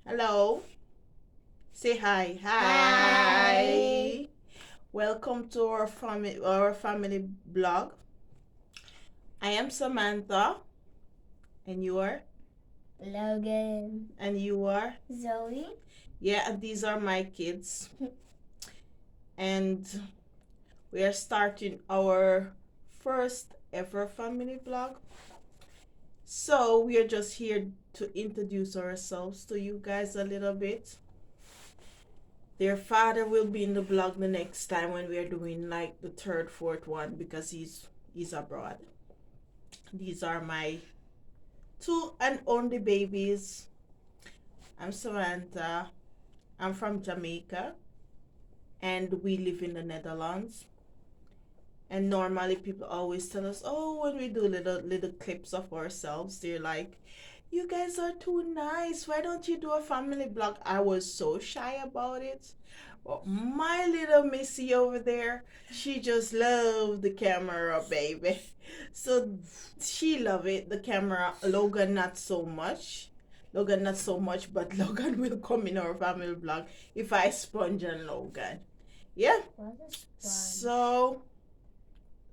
Hello. Say hi. Hi. Hi. Welcome to our family blog. I am Samantha, and you are, Logan. and you are. Zoe. Yeah, and these are my kids, and we are starting our first ever family blog. So we are just here to introduce ourselves to you guys a little bit. Their father will be in the blog the next time when we are doing like the third, fourth one because he's abroad. These are my two and only babies. I'm Samantha. I'm from Jamaica and we live in the Netherlands. And normally people always tell us, oh, when we do little clips of ourselves, they're like, you guys are too nice. Why don't you do a family blog? I was so shy about it. But my little Missy over there, she just loved the camera, baby. So she loved it. The camera. Logan not so much. Logan not so much, but Logan will come in our family blog if I sponge on Logan. Yeah. What is sponge? So,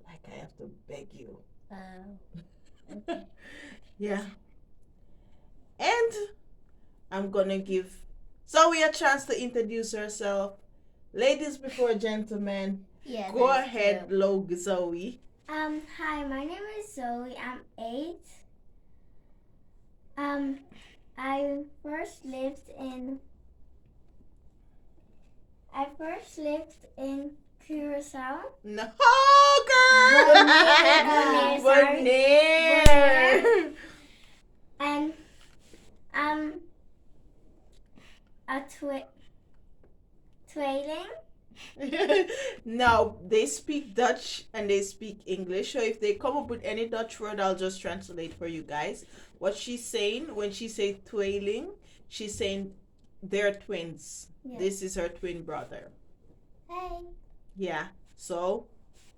like I have to beg you. Okay. Yeah. And I'm gonna give Zoe a chance to introduce herself. Ladies before gentlemen. Yeah. Go that's ahead, true. Zoe. Hi, my name is Zoe. I'm 8. Um, I first lived in Curacao. No, girl. Bonaire, sorry. Bonaire. And a twailing. Now they speak Dutch and they speak English. So if they come up with any Dutch word, I'll just translate for you guys. What she's saying when she says twailing, she's saying they're twins. Yeah. This is her twin brother. Hey. Yeah. So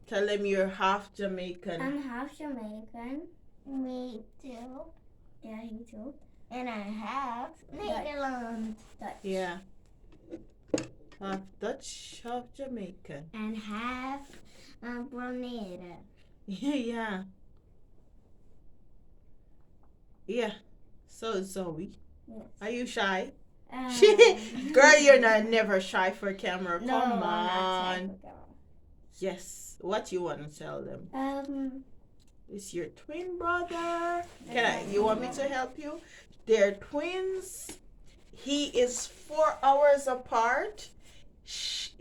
tell them you're half Jamaican. I'm half Jamaican. Me too. Yeah, he too. And I have Netherlands Dutch. Yeah. Half Dutch, half Jamaican. And half Bonaire. Yeah. Yeah. So Zoe, Yes. are you shy? Girl, you're not never shy for camera. No, Come I'm not shy on. for camera. Yes. What you want to tell them? It's your twin brother. You want me to help you? They're twins. He is 4 hours apart. He's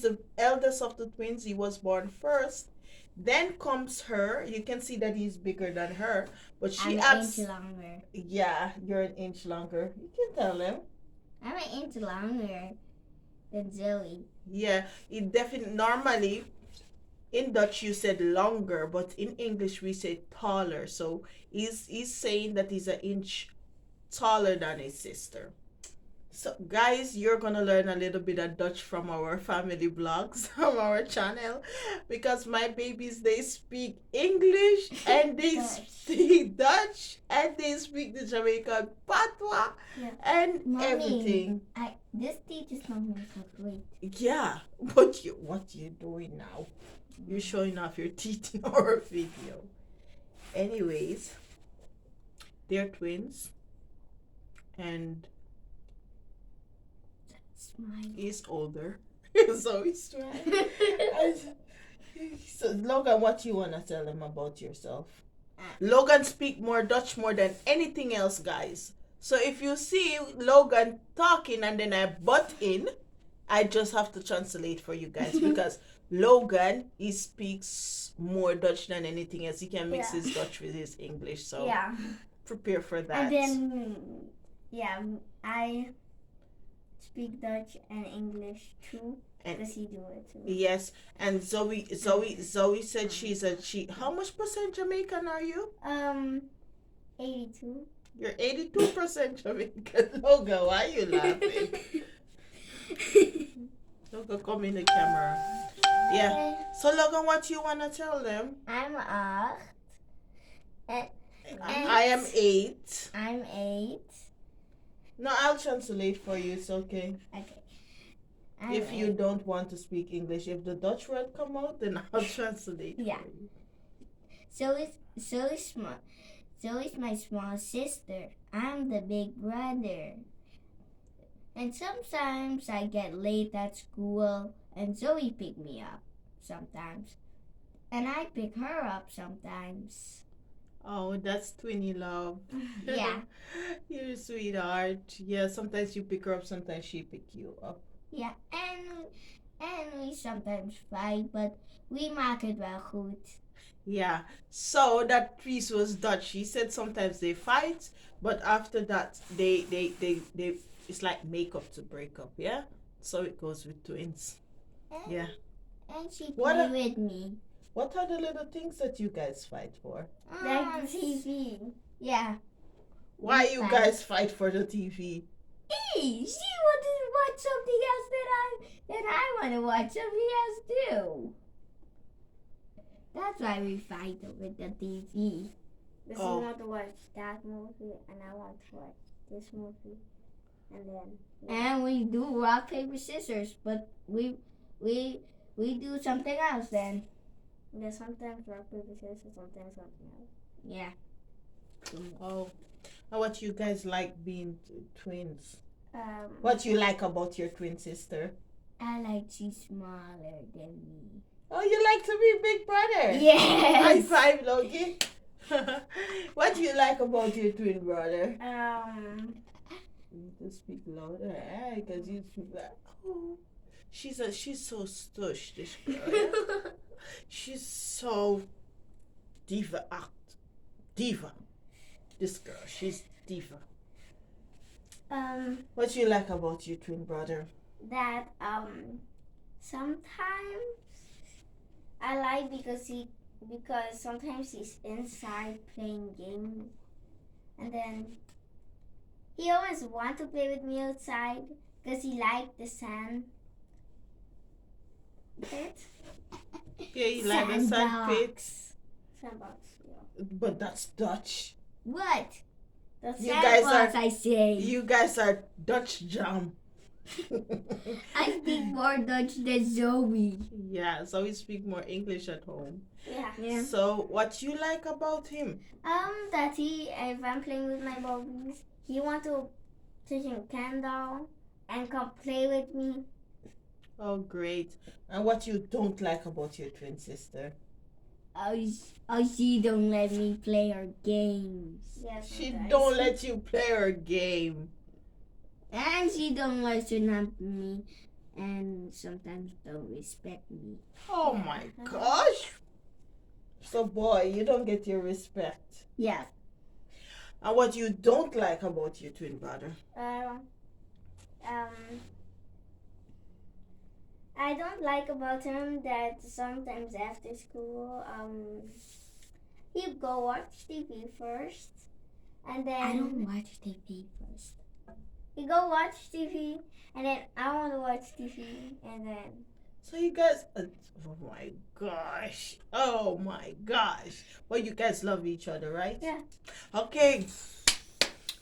the eldest of the twins. He was born first. Then comes her. You can see that he's bigger than her, but she I'm acts. an inch longer. Yeah, you're an inch longer. You can tell him. I'm an inch longer than Zoe. Yeah, it definitely normally in Dutch you said longer, but in English we say taller. So he's saying that he's an inch taller than his sister. So, guys, you're gonna learn a little bit of Dutch from our family blogs, from our channel, because my babies they speak English and they speak Dutch and they speak the Jamaican patois and Mommy, everything. This teaches mommy great. Yeah, but what you doing now? You're showing off your teeth in our video. Anyways, they're twins, and he's older, so he's trying. So Logan, what you wanna tell them about yourself? Logan speak more Dutch more than anything else, guys. So if you see Logan talking and then I butt in, I just have to translate for you guys because Logan he speaks more Dutch than anything else. He can mix his Dutch with his English, so prepare for that. And then I speak Dutch and English too. Does he do it too? Yes, and Zoe said she. How much percent Jamaican are you? 82. You're 82% Jamaican. Logan, why are you laughing? Logan, come in the camera. Yeah. So Logan, what you wanna tell them? I'm 8. I am 8. I'm 8. No, I'll translate for you. It's okay. Okay. If you don't want to speak English, if the Dutch word come out, then I'll translate Yeah. for you. Zoe's my small sister. I'm the big brother. And sometimes I get late at school and Zoe pick me up sometimes. And I pick her up sometimes. Oh, that's twinny love. Yeah. You're a sweetheart. Yeah, sometimes you pick her up, sometimes she pick you up. Yeah, and we sometimes fight, but we maak het wel goed. Yeah. So that piece was Dutch. She said sometimes they fight, but after that they it's like makeup to break up, yeah? So it goes with twins. And, Yeah. And she What play a- with me. What are the little things that you guys fight for? Like the TV. Yeah. Why We you fight. guys fight for the TV? Hey, she wanted to watch something else that I want to watch something else too. That's why we fight over the TV. Because Oh. you want to watch that movie and I want to watch this movie. And then and we do rock, paper, scissors, but we do something else then. Yeah, sometimes rock, paper, scissors, sometimes something else. Yeah. Oh. And what you guys like being twins? Um, What you like about your twin sister? I like she's smaller than me. Oh, you like to be big brother? Yes. High five, Logie. What do you like about your twin brother? You need to speak louder, eh? Because you speak like, oh. She's so stush, this girl. Yeah? She's so diva act. Diva. This girl, she's diva. What do you like about your twin brother? That sometimes I like because sometimes he's inside playing games, and then he always want to play with me outside because he like the sand pit. Yeah, you like the sand pit. Sandbox, yeah. But that's Dutch. What? The You guys sandbox, are- I say. You guys are Dutch jam. I speak more Dutch than Zoe. Yeah, so we speak more English at home. Yeah. So what you like about him? That if I'm playing with my Barbies, he want to take a candle and come play with me. Oh, great. And what you don't like about your twin sister? She don't let me play her games. Yes, She don't let you play her game. And she don't listen to me, and sometimes don't respect me. Oh my gosh. So boy, you don't get your respect. Yeah. And what you don't like about your twin brother? I don't like about him that sometimes after school, he go watch TV first, and then I don't watch TV first. He go watch TV, and then I want to watch TV, and then. So you guys, oh my gosh. Oh my gosh. Well, you guys love each other, right? Yeah. Okay.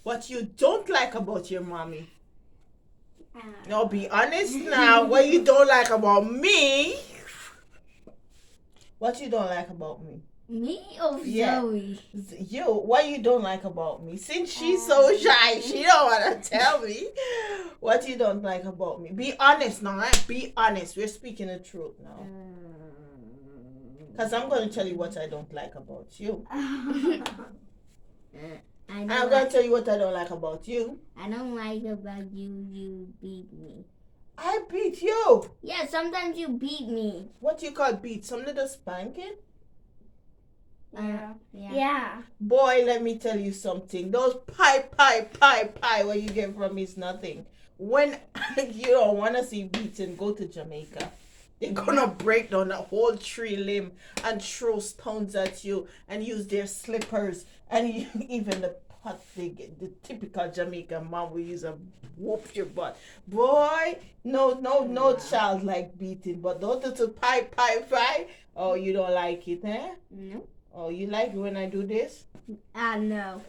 What you don't like about your mommy? No, be honest now. What you don't like about me? What you don't like about me? Me or Yeah. Zoe? You, what you don't like about me? Since she's so shy, she don't want to tell me. What you don't like about me? Be honest now, right? Be honest. We're speaking the truth now. Because I'm going to tell you what I don't like about you. I'm going to tell you what I don't like about you. I don't like about you beat me. I beat you. Yeah, sometimes you beat me. What you call beat? Some little spanking? Yeah. Boy, let me tell you something. Those pie what you get from me is nothing. When you don't want to see beating, go to Jamaica. They're gonna break down a whole tree limb and throw stones at you and use their slippers and even the pot they get. The typical Jamaican mom will use a whoop your butt. Boy, no child like beating, but those little pie. Oh, you don't like it, eh? No. Oh, you like it when I do this? No.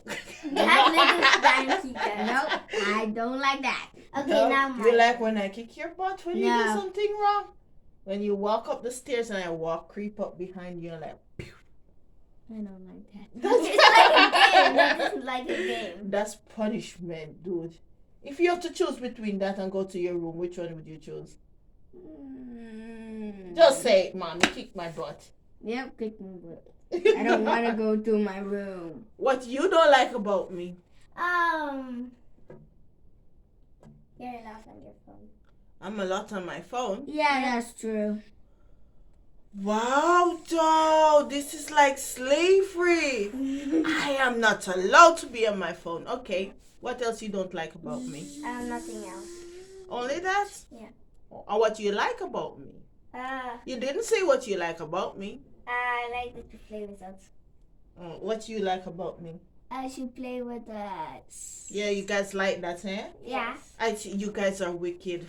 That little spanky. No, I I don't like that. Okay, No, now my you like when I kick your butt when you do No. something wrong? When you walk up the stairs and I creep up behind you and like, pew. I don't like that. That's It's like a game. That isn't like a game. That's punishment, dude. If you have to choose between that and go to your room, which one would you choose? Just say it, Mom. You kick my butt. Yep, kick my butt. I don't want to go to my room. What you don't like about me? You're a lot on your phone. I'm a lot on my phone. Yeah, that's true. Wow, dog. This is like slavery. I am not allowed to be on my phone. Okay. What else you don't like about me? Nothing else. Only that? Yeah. Or what you like about me? You didn't say what you like about me. I like that you play with us. What you like about me? I should play with us. Yeah, you guys like that, eh? Yeah. You guys are wicked.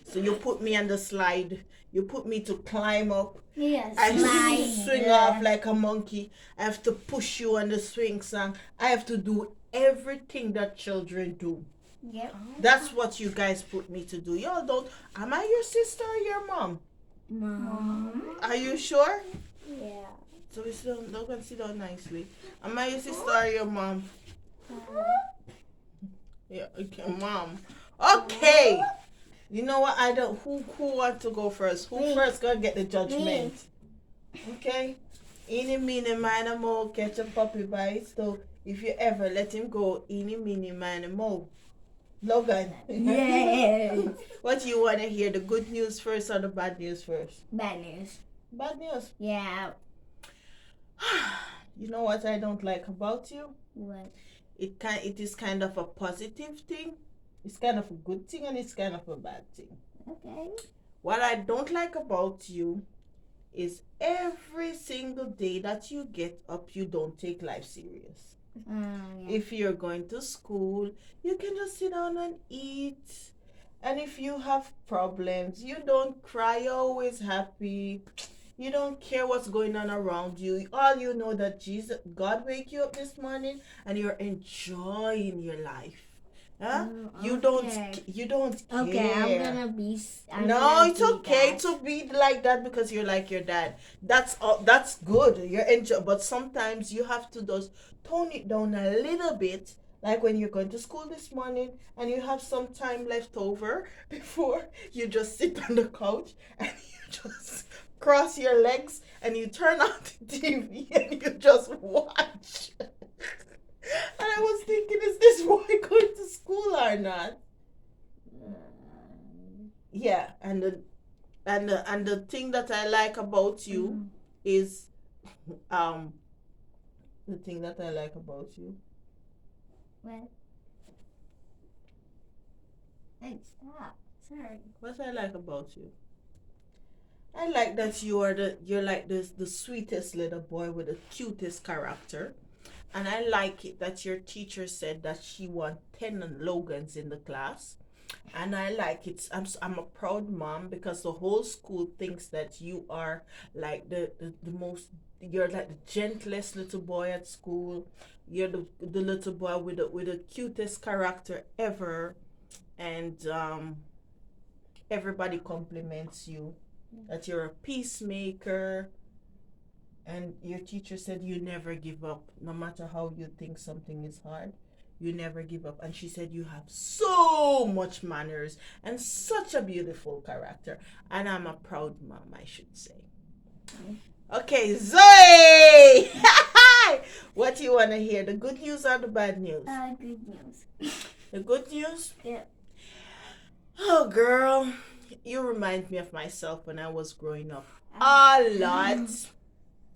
So you put me on the slide. You put me to climb up. Yes. I swing off like a monkey. I have to push you on the swing song. I have to do everything that children do. Yep. That's what you guys put me to do. Y'all don't. Am I your sister or your mom? Mom. Are you sure? Yeah. So we sit down, can sit down nicely. Am I your sister or your mom? Yeah, okay, mom. Okay. You know what? I don't. Who wants to go first? Who first gonna get the judgment? Okay. Eeny, meeny, miny, mo, catch a puppy by its toe. If you ever let him go, eeny, meeny, miny, mo. Logan. Yes. What you want to hear? The good news first or the bad news first? Bad news. Bad news. Yeah. You know what I don't like about you? What? It is kind of a positive thing. It's kind of a good thing and it's kind of a bad thing. Okay. What I don't like about you is every single day that you get up, you don't take life serious. Yeah. If you're going to school, you can just sit down and eat. And if you have problems, you don't cry, you're always happy. You don't care what's going on around you. All you know that God wake you up this morning and you're enjoying your life. Huh? You don't care. Okay, I'm gonna be. No, it's okay to be like that because you're like your dad. That's good. You're enjoy, but sometimes you have to just tone it down a little bit. Like when you're going to school this morning and you have some time left over before you just sit on the couch and you just cross your legs and you turn on the TV and you just watch. And I was thinking, is this boy going to school or not? Yeah, and the thing that I like about you is the thing that I like about you. What? Hey, stop. Sorry. What I like about you? I like that you're like the sweetest little boy with the cutest character. And I like it that your teacher said that she wants 10 Logans in the class. And I like it. I'm a proud mom because the whole school thinks that you are like the most, you're like the gentlest little boy at school. You're the little boy with the cutest character ever. And everybody compliments you that you're a peacemaker. And your teacher said you never give up, no matter how you think something is hard. You never give up. And she said you have so much manners and such a beautiful character. And I'm a proud mom, I should say. Okay, Zoe! What do you want to hear? The good news or the bad news? Good news. The good news? Yeah. Oh, girl. You remind me of myself when I was growing up. A lot.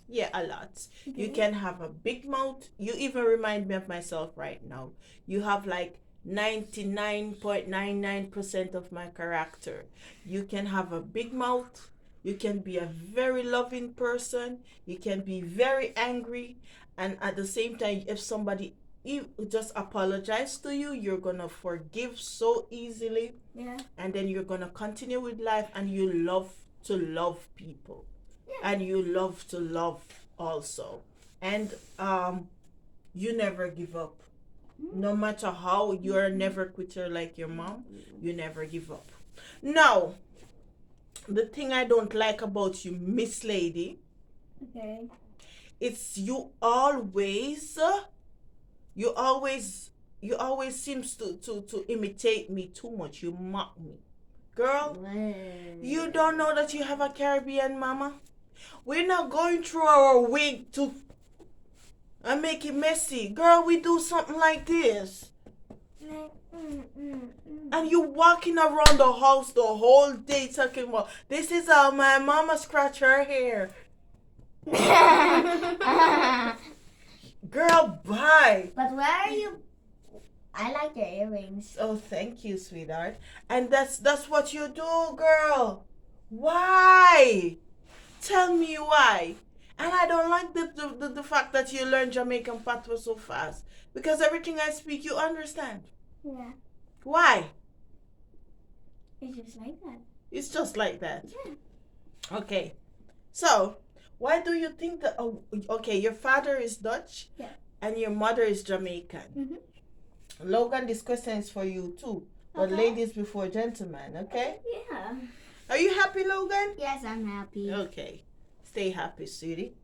Yeah, a lot. You can have a big mouth. You even remind me of myself right now. You have like 99.99% of my character. You can have a big mouth. You can be a very loving person. You can be very angry. And at the same time, if somebody just apologize to you, you're going to forgive so easily. Yeah. And then you're going to continue with life and you love to love people. And you love to love also. And you never give up. No matter how, you're never quitter like your mom. You never give up. Now, the thing I don't like about you, Miss Lady, Okay. it's you always seems to imitate me too much. You mock me. Girl, you don't know that you have a Caribbean mama? We're not going through our wig to and make it messy. Girl, we do something like this. And you walking around the house the whole day talking about this is how my mama scratch her hair. Girl, bye. But where are you? I like your earrings. Oh, thank you, sweetheart. And that's what you do, girl. Why? Tell me why. And I don't like the fact that you learn Jamaican patois so fast. Because everything I speak, you understand. Yeah. Why? It's just like that. It's just like that. Yeah. Okay. So, why do you think that... okay, your father is Dutch. Yeah. And your mother is Jamaican. Mm-hmm. Logan, this question is for you too. But Okay. ladies before gentlemen, okay? Yeah. Are you happy, Logan? Yes, I'm happy. Okay. Stay happy, sweetie.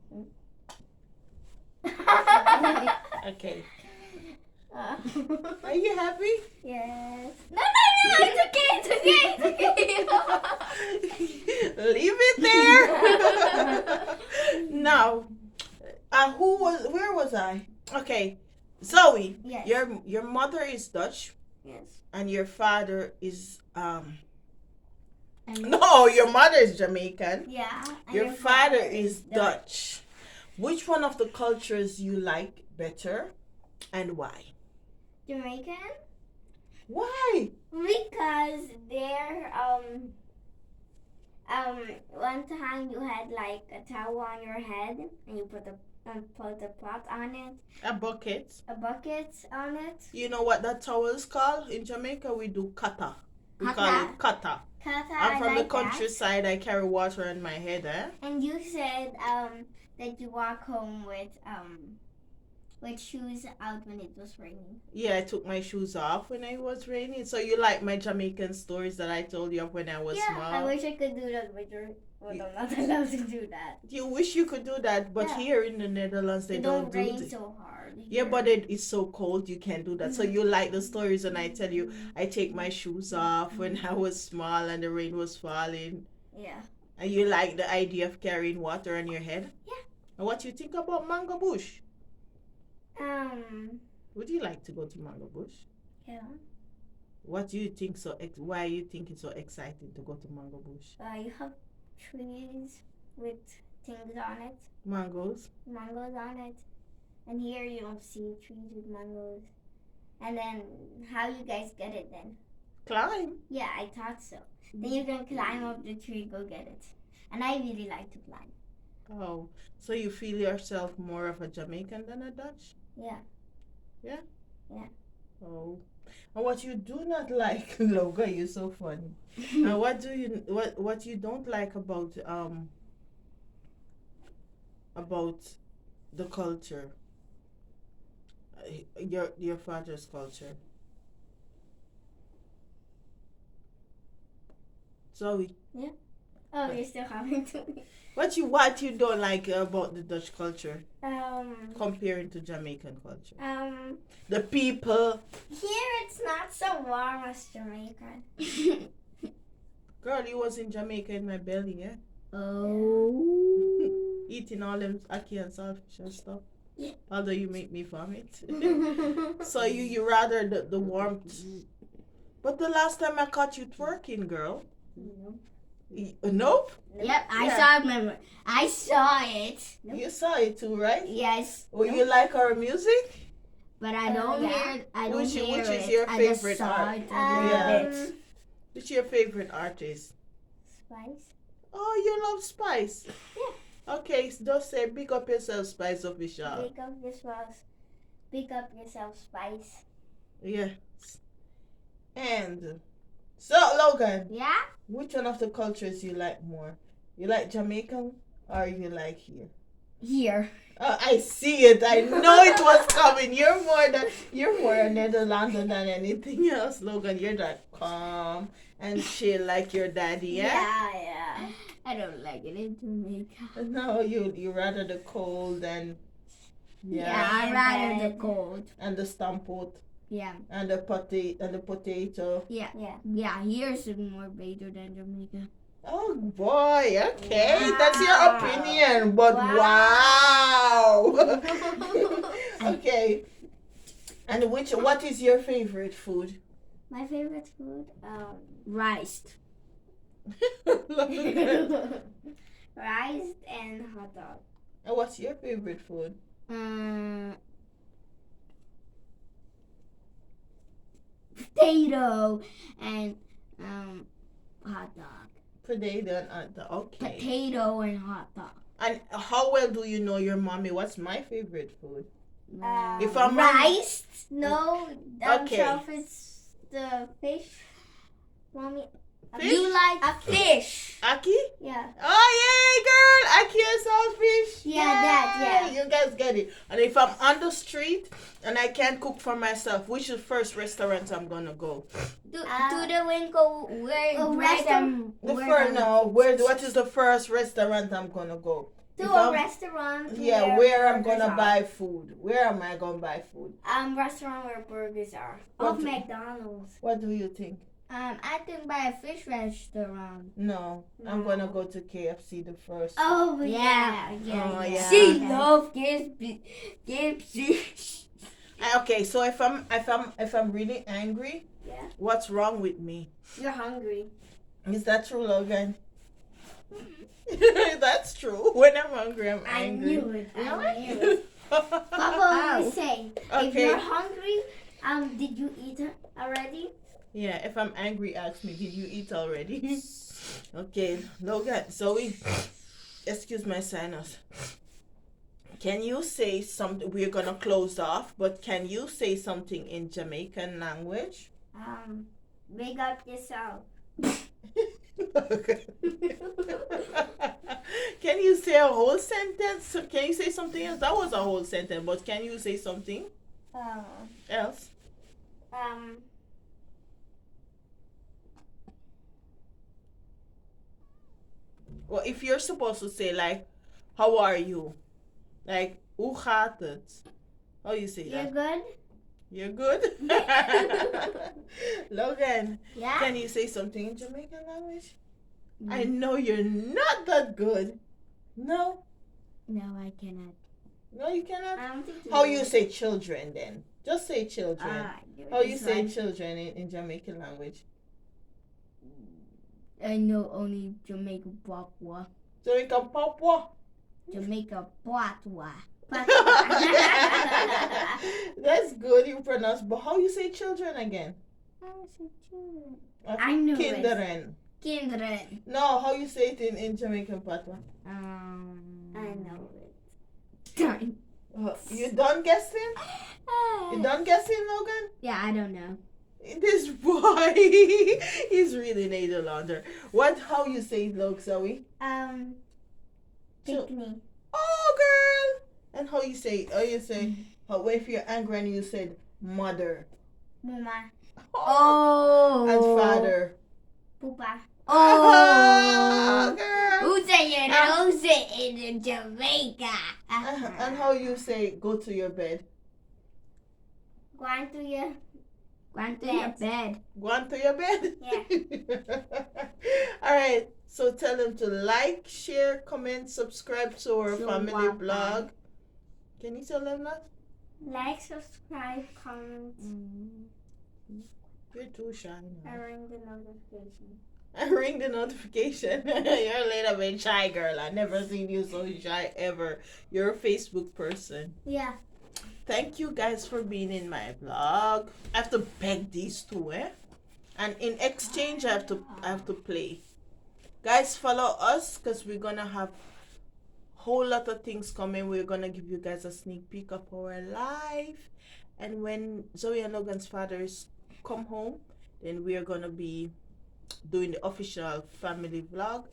Okay. Are you happy? Yes. No, it's okay. Leave it there. Now, where was I? Okay. Zoe, Yes. your mother is Dutch Yes. and your father is no, your mother is Jamaican. Yeah. And Your father is Dutch. Which one of the cultures you like better and why? Jamaican? Why? Because they're one time you had like a towel on your head and you put a pot on it, A bucket. a bucket on it. You know what that towel is called? In Jamaica, we do kata. We call Kata. it kata. Kata, I'm from the like countryside. I carry water in my head, eh? that. And you said that you walk home with shoes out when it was raining. Yeah, I took my shoes off when it was raining. So you like my Jamaican stories that I told you of when I was Yeah, small? I wish I could do that with your. But I'm not allowed to do that. You wish you could do that, but Yeah. here in the Netherlands they It don't do rain it. so hard. Yeah, here. but it's so cold you can't do that. So you like the stories when I tell you I take my shoes off when I was small and the rain was falling. Yeah. And you like the idea of carrying water on your head? Yeah. And what you think about Mango Bush? Would you like to go to Mango Bush? Yeah. What do you think why you think it's so exciting to go to Mango Bush? You have trees with things on it, Mangoes? mangoes on it, and here you don't see trees with mangoes. And then how you guys get it then? Climb. Yeah, I thought so. Then you can climb up the tree, go get it. And I really like to climb. Oh, so you feel yourself more of a Jamaican than a Dutch? Yeah. Yeah? Yeah. Oh. And what you do not like, Logan, you're so funny. And what you don't like about the culture? Your father's culture. Zoe, Oh, you're still coming to me. what you don't like about the Dutch culture comparing to Jamaican culture? The people. Here it's not so warm as Jamaica. Girl, you was in Jamaica in my belly, yeah? Oh. Eating all them ackee and saltfish and stuff. Yeah. Although you make me vomit. So you rather the warmth. But the last time I caught you twerking, girl. Nope. Yep, I Yeah. saw it. Remember, I saw it. You saw it too, right? Yes, Well, you like our music? but I don't yeah. hear. I don't Which hear is it. your I favorite just saw art? it a Yeah. little bit. Who's your favorite artist? Spice. Oh, you love Spice. Yeah. Okay, so just say big up yourself, Spice Official. Pick up yourself. Pick up yourself, Spice. Yes. And so, Logan, Yeah. which one of the cultures you like more? You like Jamaican or you like here? Here. I see it. I know it was coming. You're more a Netherlander than anything else, Logan. You're that calm and chill like your daddy, yeah? Yeah. I don't like it in Jamaica. No, you rather the cold and Yeah, I rather the cold. and the stampot Yeah. and the potato. Yeah. Yeah, here's more better than Jamaica. Oh boy, okay, Wow. that's your opinion, but wow. Okay, and what is your favorite food? My favorite food? Rice. Rice and hot dog. And what's your favorite food? Potato and hot dog. Potato and okay. Potato and hot dog. And how well do you know your mommy? What's my favorite food? If I'm rice? No, Okay. It's the fish. Mommy, Fish? you like a fish? Aki? Yeah. Oh yeah, girl! Aki and saltfish. Yeah, that, Yay! You guys get it. And if I'm on the street and I can't cook for myself, which is the first restaurant I'm gonna go? To the window where restaurant. What is the first restaurant I'm gonna go? To a restaurant. Yeah, where I'm gonna buy food. Where am I gonna buy food? Restaurant where burgers are. What- McDonald's. What do you think? I think by a fish restaurant. No, I'm gonna go to KFC the first. Oh yeah. Oh, yeah. She loves KFC. Okay, so if I'm really angry, Yeah. what's wrong with me? You're hungry. Is that true, Logan? That's true. When I'm hungry, I'm angry. I knew it. Papa always say, if Okay. you're hungry, did you eat already? Yeah, if I'm angry, ask me, did you eat already? Okay, Logan, Zoe, excuse my sinus. Can you say something? We're gonna close off, but can you say something in Jamaican language? Big up yourself. Can you say a whole sentence? Can you say something else? That was a whole sentence, but can you say something else? Well, if you're supposed to say like, how are you? Like, hoe gaat het? How you say You're that? good? You're good? Logan, Yeah. can you say something in Jamaican language? I know you're not that good. No? No, I cannot. No, you cannot? I don't think How you say children then? Just say children. How you say like, children in Jamaican language? I know only Jamaica Papua. Jamaican Papua. Jamaica Papua. That's good, you pronounce. But how you say children again? I knew it. Kinderen. Kinderen. No, how you say it in Jamaican Patois? I know it. You done guessing? You done guessing, Logan? Yeah, I don't know. This boy, he's really Nederlander. How you say it, Logan, Zoe? Picnic. Oh, girl. And how you say it? How if you're angry and you said mother. Mama. Oh. And father. Pupa. Oh, girl. Who say you knows it in Jamaica? And how you say go to your bed? Go on to your bed. Go on to your bed? Yeah. All right. So tell them to like, share, comment, subscribe to our family blog. Can you tell them that? Like, subscribe, comment. You're too shy now. And ring the notification. And ring the notification. You're a little bit shy, girl. I've never seen you so shy ever. You're a Facebook person. Yeah. Thank you guys for being in my blog. I have to beg these two, and in exchange, I have to play. Guys, follow us because we're gonna have whole lot of things coming. We're gonna give you guys a sneak peek of our life, and when Zoe and Logan's fathers come home, then we are gonna be doing the official family vlog.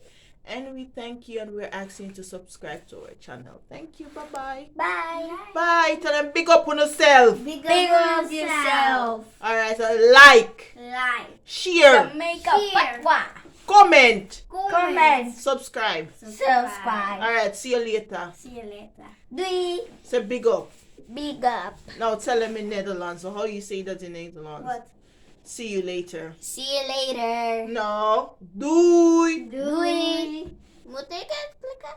And we thank you and we're asking you to subscribe to our channel. Thank you. Bye-bye. Bye. Bye. Tell them big up on yourself. Big up yourself. Alright, so like, share, Make a patwa. comment, Comment. subscribe. Subscribe. Alright, see you later. See you later. Doei. Say big up. Big up. Now tell them in Netherlands. So how you say that in Netherlands? What? See you later. See you later. No. Doei. Doei. Moet ik het klikken?